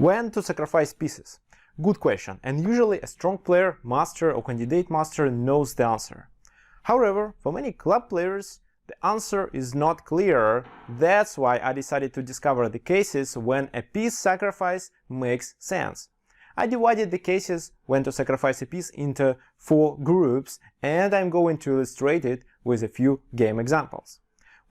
When to sacrifice pieces? Good question, and usually a strong player, master or candidate master knows the answer. However, for many club players, the answer is not clear. That's why I decided to discover the cases when a piece sacrifice makes sense. I divided the cases when to sacrifice a piece into 4 groups, and I'm going to illustrate it with a few game examples.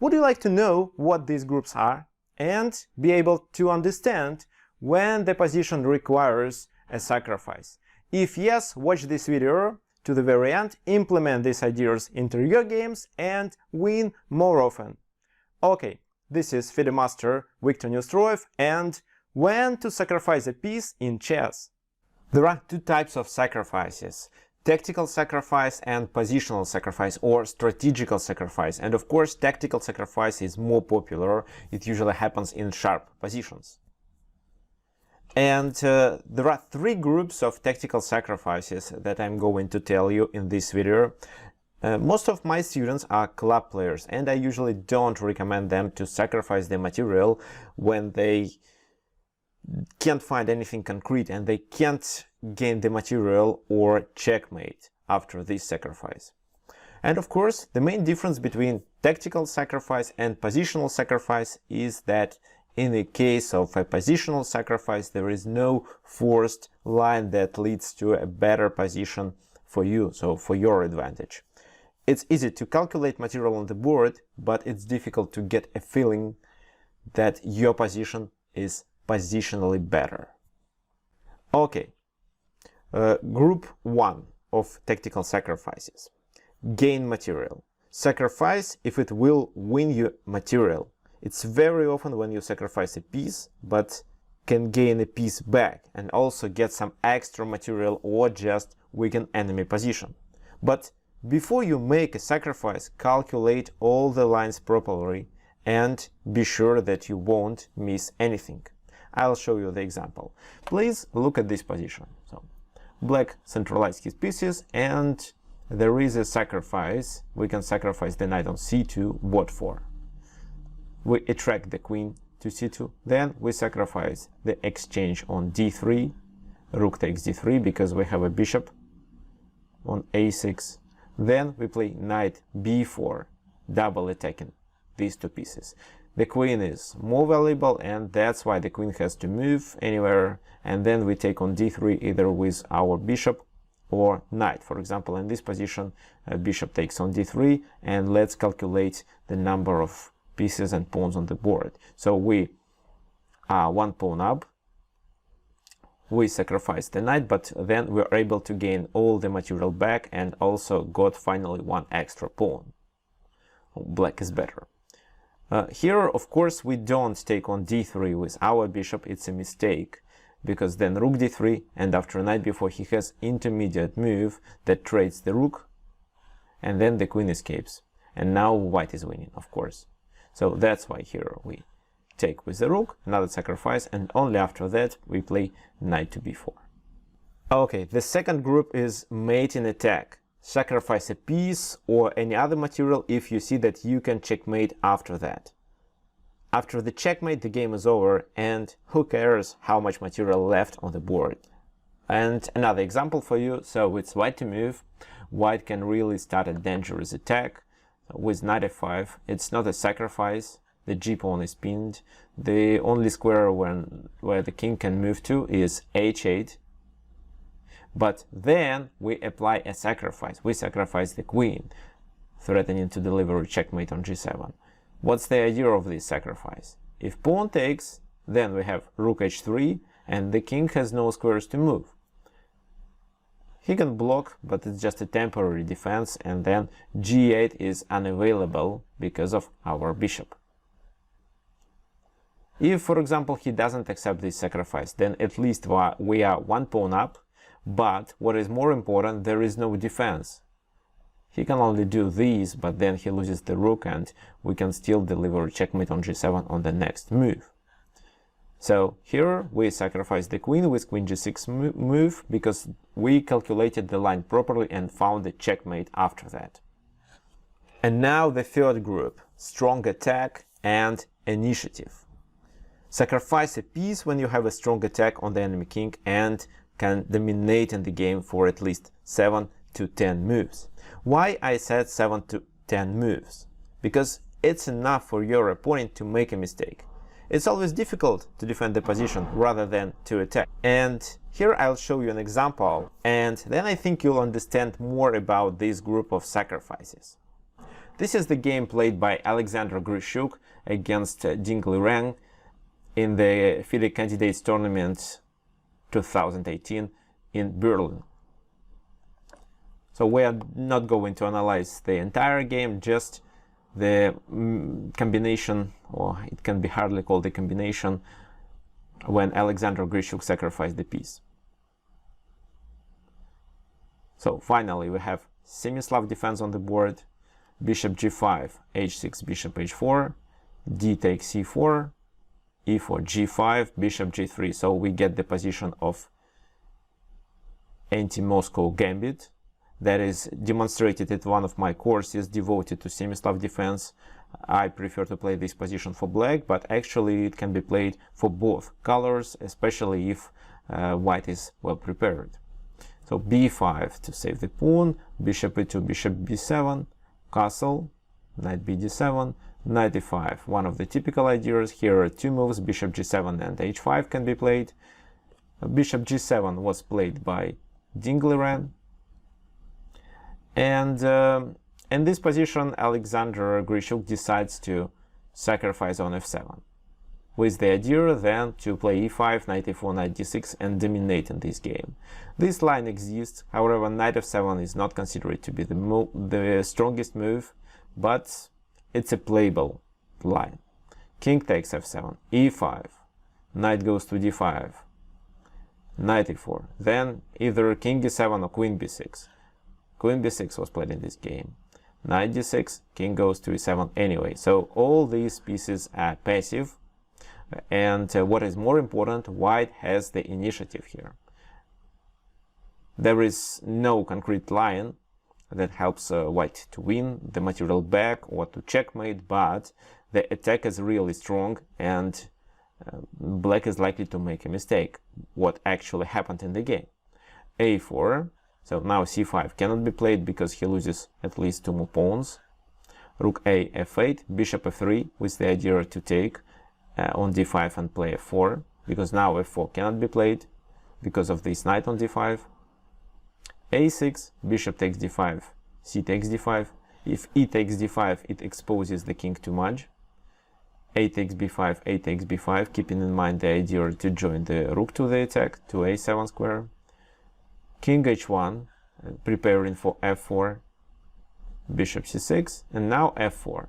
Would you like to know what these groups are and be able to understand when the position requires a sacrifice? If yes, watch this video to the very end, implement these ideas into your games and win more often. Okay, this is FIDE Master Viktor Neustroyev and when to sacrifice a piece in chess. There are 2 types of sacrifices: tactical sacrifice and positional sacrifice, or strategical sacrifice. And of course, tactical sacrifice is more popular. It usually happens in sharp positions. And there are 3 groups of tactical sacrifices that I'm going to tell you in this video. Most of my students are club players, and I usually don't recommend them to sacrifice the material when they can't find anything concrete and they can't gain the material or checkmate after this sacrifice. And of course, the main difference between tactical sacrifice and positional sacrifice is that in the case of a positional sacrifice, there is no forced line that leads to a better position for you, so for your advantage. It's easy to calculate material on the board, but it's difficult to get a feeling that your position is positionally better. Okay, Group 1 of tactical sacrifices. Gain material. Sacrifice if it will win you material. It's very often when you sacrifice a piece, but can gain a piece back and also get some extra material or just weaken enemy position. But before you make a sacrifice, calculate all the lines properly and be sure that you won't miss anything. I'll show you the example. Please look at this position. So, black centralized his pieces and there is a sacrifice. We can sacrifice the knight on c2, what for? We attract the queen to c2, then we sacrifice the exchange on d3, rook takes d3 because we have a bishop on a6, then we play knight b4, double attacking these 2 pieces. The queen is more valuable and that's why the queen has to move anywhere, and then we take on d3 either with our bishop or knight. For example, in this position, bishop takes on d3, and let's calculate the number of pieces and pawns on the board. So we are 1 pawn up, we sacrifice the knight, but then we're able to gain all the material back and also got finally 1 extra pawn. Black is better. Here, of course, we don't take on d3 with our bishop. It's a mistake, because then rook d3, and after knight b4 he has intermediate move that trades the rook, and then the queen escapes. And now white is winning, of course. So that's why here we take with the rook, another sacrifice, and only after that we play knight to b4. Okay, the second group is mate in attack. Sacrifice a piece or any other material if you see that you can checkmate after that. After the checkmate, the game is over, and who cares how much material left on the board. And another example for you, so it's white to move. White can really start a dangerous attack with knight f5. It's not a sacrifice, the g-pawn is pinned. The only square where the king can move to is h8. But then we apply a sacrifice. We sacrifice the queen, threatening to deliver a checkmate on g7. What's the idea of this sacrifice? If pawn takes, then we have rook h3, and the king has no squares to move. He can block, but it's just a temporary defense, and then g8 is unavailable because of our bishop. If, for example, he doesn't accept this sacrifice, then at least we are 1 pawn up, but what is more important, there is no defense. He can only do this, but then he loses the rook and we can still deliver a checkmate on g7 on the next move. So here we sacrifice the queen with queen g6 move because we calculated the line properly and found a checkmate after that. And now the third group, strong attack and initiative. Sacrifice a piece when you have a strong attack on the enemy king and can dominate in the game for at least 7 to 10 moves. Why I said 7 to 10 moves? Because it's enough for your opponent to make a mistake. It's always difficult to defend the position rather than to attack. And here I'll show you an example, and then I think you'll understand more about this group of sacrifices. This is the game played by Alexander Grishuk against Ding Liren in the FIDE Candidates Tournament 2018 in Berlin. So we are not going to analyze the entire game, just the combination, or it can be hardly called a combination, when Alexander Grishuk sacrificed the piece. So finally we have semi-Slav defense on the board, bishop g5, h6, bishop h4, d takes c4, e4, g5, bishop g3. So we get the position of anti-Moscow gambit that is demonstrated at one of my courses devoted to semi-Slav defense. I prefer to play this position for black, but actually it can be played for both colors, especially if white is well prepared. So b5 to save the pawn, bishop e2, bishop b7, castle, knight bd7, knight e5. One of the typical ideas. Here are two moves, bishop g7 and h5 can be played. Bishop g7 was played by Ding Liren. And in this position, Alexander Grishuk decides to sacrifice on f7, with the idea then to play e5, knight e4, knight d6 and dominate in this game. This line exists, however, knight f7 is not considered to be the strongest move, but it's a playable line. King takes f7, e5, knight goes to d5, knight e4, then either king e7 or queen b6. Queen b6 was played in this game. Knight d6, king goes to e7 anyway. So all these pieces are passive. And what is more important, white has the initiative here. There is no concrete line that helps white to win the material back or to checkmate, but the attack is really strong and black is likely to make a mistake. What actually happened in the game? a4. So now c5 cannot be played because he loses at least two more pawns. Rook a, f8, bishop f3 with the idea to take on d5 and play f4, because now f4 cannot be played because of this knight on d5. a6, bishop takes d5, c takes d5. If e takes d5, it exposes the king too much. A takes b5, a takes b5, keeping in mind the idea to join the rook to the attack, to a7 square. King h1, preparing for f4, bishop c6, and now f4.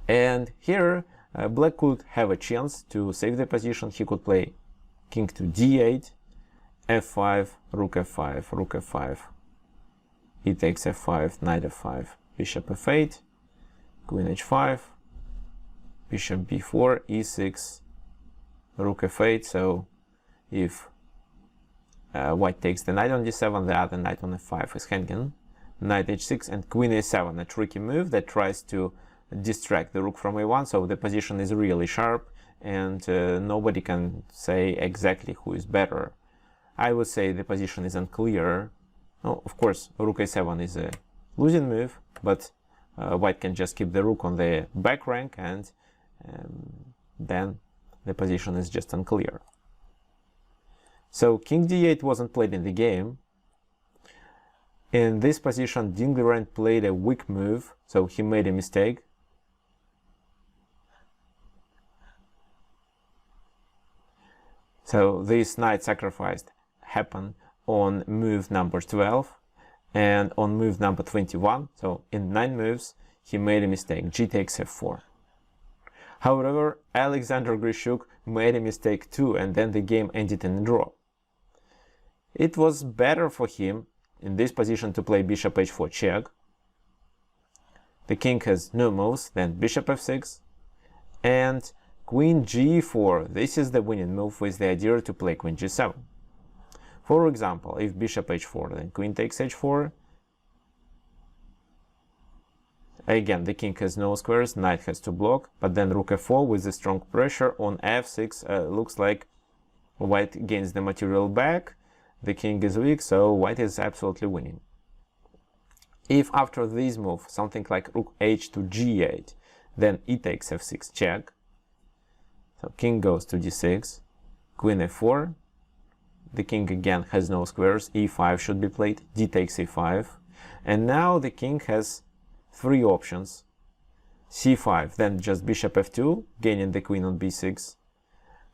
And here black could have a chance to save the position. He could play king to d8, f5, rook f5, rook f5, he takes f5, knight f5, bishop f8, queen h5, bishop b4, e6, rook f8. So if white takes the knight on d7, the other knight on f5 is hanging. Knight h6 and queen a7, a tricky move that tries to distract the rook from a1, so the position is really sharp and nobody can say exactly who is better. I would say the position is unclear. Oh, of course, rook a7 is a losing move, but white can just keep the rook on the back rank and then the position is just unclear. So king d8 wasn't played in the game. In this position, Ding Liren played a weak move, so he made a mistake. So this knight sacrifice happened on move number 12 and on move number 21. So in 9 moves, he made a mistake. G takes f4. However, Alexander Grishuk made a mistake too, and then the game ended in a draw. It was better for him in this position to play bishop h4 check. The king has no moves, then bishop f6 and queen g4. This is the winning move with the idea to play queen g7. For example, if bishop h4, then queen takes h4 Again, the king has no squares, knight has to block, but then rook f4 with the strong pressure on f6 looks like white gains the material back. The king is weak, so white is absolutely winning. If after this move, something like rook h to g8, then e takes f6 check. So king goes to d6, queen f4. The king again has no squares, e5 should be played, d takes e5. And now the king has three options. c5, then just bishop f2, gaining the queen on b6.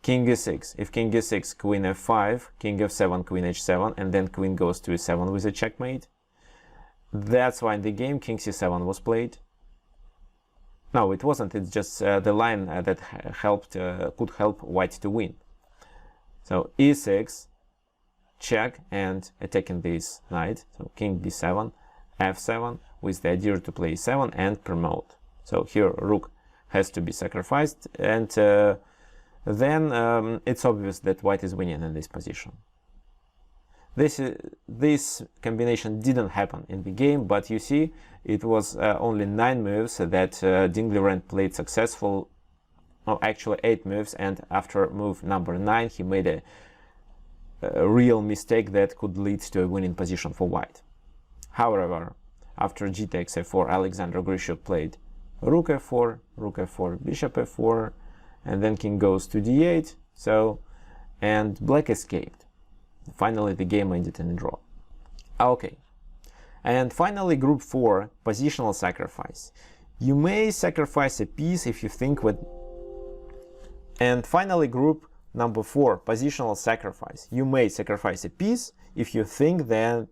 King e6, if king e6, queen f5, king f7, queen h7, and then queen goes to e7 with a checkmate. That's why in the game king c7 was played. No, it wasn't, it's just the line that could help white to win. So e6, check, and attacking this knight. So king b7, f7, with the idea to play e7 and promote. So here rook has to be sacrificed, and then it's obvious that white is winning in this position. This combination didn't happen in the game, but you see, it was only 9 moves that Dingley played successful. No, actually 8 moves, and after move number 9 he made a real mistake that could lead to a winning position for white. However, after g takes f4, Alexander Grishuk played rook f4, bishop f4, and then king goes to d8, and black escaped. Finally, the game ended in a draw. Okay. And finally, group 4, positional sacrifice. You may sacrifice a piece if you think with... And finally, group number 4, positional sacrifice. You may sacrifice a piece if you think that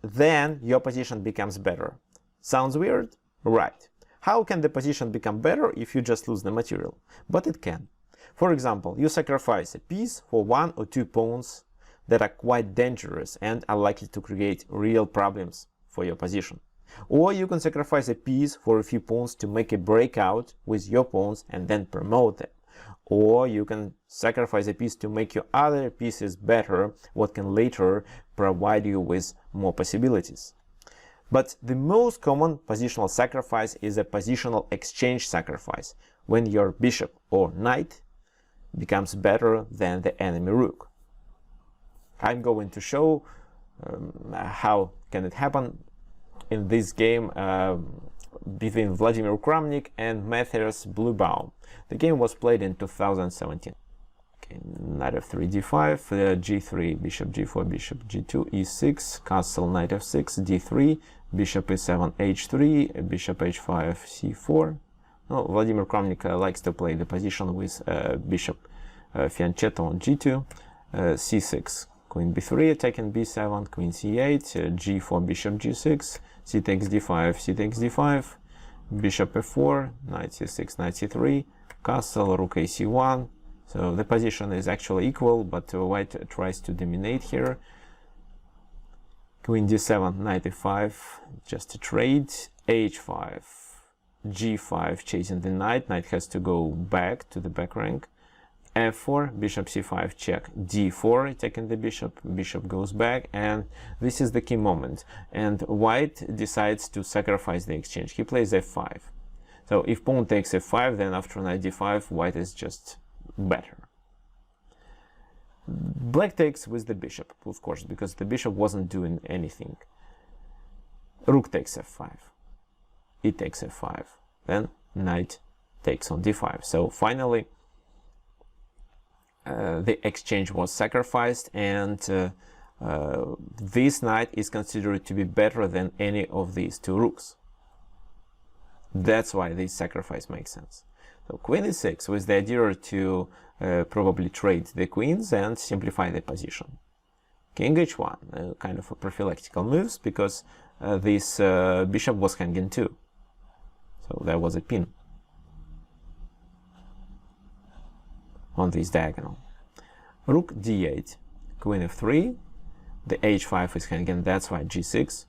then your position becomes better. Sounds weird? Right. How can the position become better if you just lose the material? But it can. For example, you sacrifice a piece for 1 or 2 pawns that are quite dangerous and are likely to create real problems for your position. Or you can sacrifice a piece for a few pawns to make a breakout with your pawns and then promote them. Or you can sacrifice a piece to make your other pieces better, what can later provide you with more possibilities. But the most common positional sacrifice is a positional exchange sacrifice, when your bishop or knight becomes better than the enemy rook. I'm going to show how can it happen in this game between Vladimir Kramnik and Matthias Bluebaum. The game was played in 2017. Okay, knight f3, d5, g3, bishop g4, bishop g2, e6, castle, knight f6, d3, bishop e7, h3, bishop h5, c4. Well, Vladimir Kramnik likes to play the position with bishop fianchetto on g2, c6, queen b3, attacking b7, queen c8, g4, bishop g6, c takes d5, c takes d5, bishop f4, knight c6, knight c3, castle, rook a c1. So the position is actually equal, but white tries to dominate here. Queen d7, knight e5, just a trade, h5, g5, chasing the knight. Knight has to go back to the back rank. f4, bishop c5, check, d4, attacking the bishop. Bishop goes back, and this is the key moment. And white decides to sacrifice the exchange. He plays f5. So if pawn takes f5, then after knight d5, white is just better. Black takes with the bishop, of course, because the bishop wasn't doing anything. Rook takes f5. E takes f5. Then knight takes on d5. So finally, the exchange was sacrificed, and this knight is considered to be better than any of these two rooks. That's why this sacrifice makes sense. So queen e6 with the idea to probably trade the queens and simplify the position. King h1, kind of a prophylactical moves, because this bishop was hanging too. So there was a pin on this diagonal. Rook d8, queen f3, the h5 is hanging, that's why g6.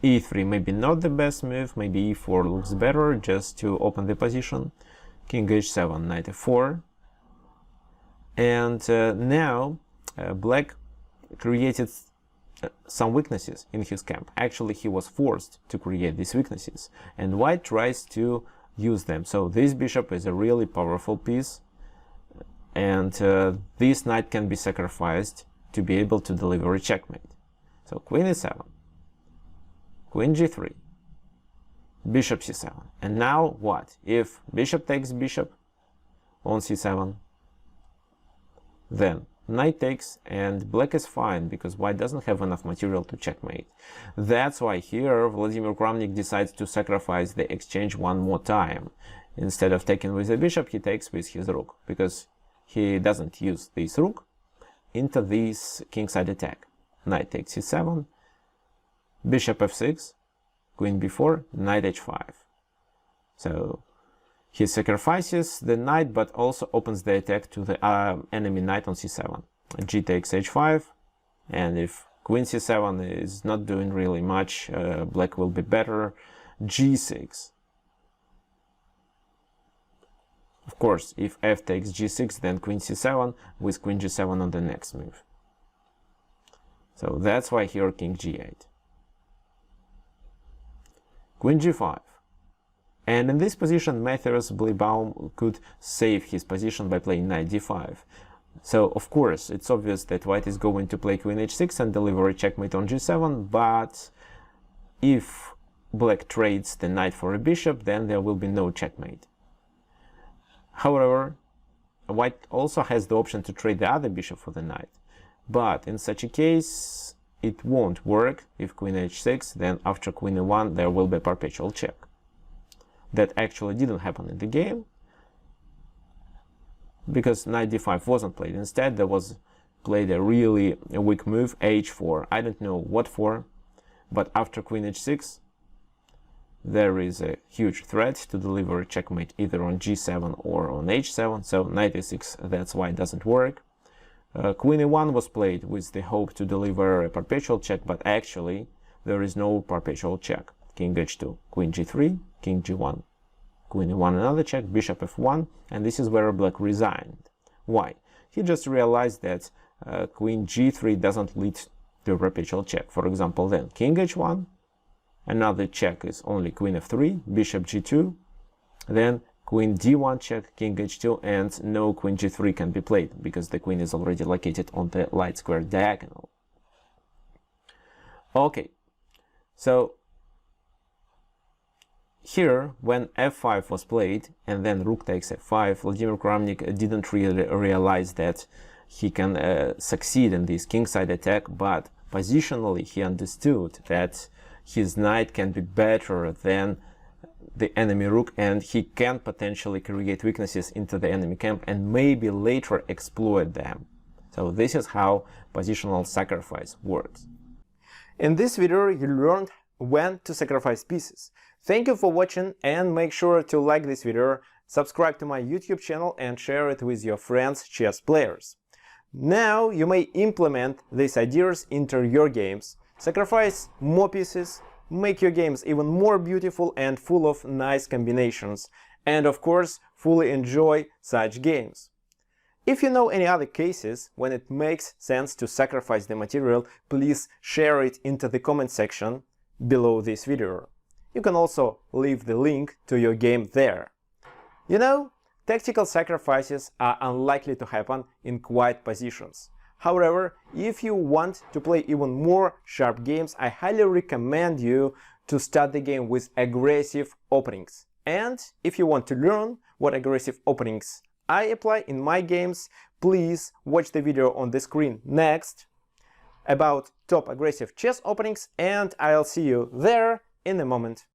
e3 maybe not the best move, maybe e4 looks better just to open the position. King h7, knight f4. And now black created some weaknesses in his camp. Actually, he was forced to create these weaknesses, and white tries to use them. So this bishop is a really powerful piece, and this knight can be sacrificed to be able to deliver a checkmate. So queen e7, queen g3, bishop c7. And now what? If bishop takes bishop on c7, then knight takes, and black is fine because white doesn't have enough material to checkmate. That's why here Vladimir Kramnik decides to sacrifice the exchange one more time. Instead of taking with the bishop, he takes with his rook, because he doesn't use this rook into this kingside attack. Knight takes c7, bishop f6, queen b4, knight h5. So he sacrifices the knight, but also opens the attack to the enemy knight on c7. G takes h5, and if queen c7 is not doing really much, black will be better. g6. Of course, if f takes g6, then queen c7 with queen g7 on the next move. So that's why here king g8. Queen g5. And in this position, Matthias Bleebaum could save his position by playing knight d5. So, of course, it's obvious that white is going to play queen h6 and deliver a checkmate on g7, but if black trades the knight for a bishop, then there will be no checkmate. However, white also has the option to trade the other bishop for the knight. But in such a case, it won't work. If queen h6, then after queen e1, there will be a perpetual check. That actually didn't happen in the game, because knight d5 wasn't played. Instead, there was played a really weak move, h4. I don't know what for, but after queen h6, there is a huge threat to deliver a checkmate either on g7 or on h7. So knight e6, that's why it doesn't work. Queen e1 was played with the hope to deliver a perpetual check, but actually there is no perpetual check. King h2, queen g3, king g1, queen e1, another check, bishop f1, and this is where black resigned. Why? He just realized that queen g3 doesn't lead to a perpetual check. For example, then king h1, another check is only queen f3, bishop g2, then queen d1 check, king h2, and no queen g3 can be played because the queen is already located on the light square diagonal. Okay, so here, when f5 was played and then rook takes f5, Vladimir Kramnik didn't really realize that he can succeed in this kingside attack, but positionally he understood that his knight can be better than the enemy rook, and he can potentially create weaknesses into the enemy camp and maybe later exploit them. So this is how positional sacrifice works. In this video, you learned when to sacrifice pieces. Thank you for watching, and make sure to like this video, subscribe to my YouTube channel and share it with your friends chess players. Now you may implement these ideas into your games, sacrifice more pieces, make your games even more beautiful and full of nice combinations, and of course fully enjoy such games. If you know any other cases when it makes sense to sacrifice the material, please share it into the comment section below this video. You can also leave the link to your game there. You know, tactical sacrifices are unlikely to happen in quiet positions. However, if you want to play even more sharp games, I highly recommend you to start the game with aggressive openings. And if you want to learn what aggressive openings I apply in my games, please watch the video on the screen next about top aggressive chess openings, and I'll see you there in a moment.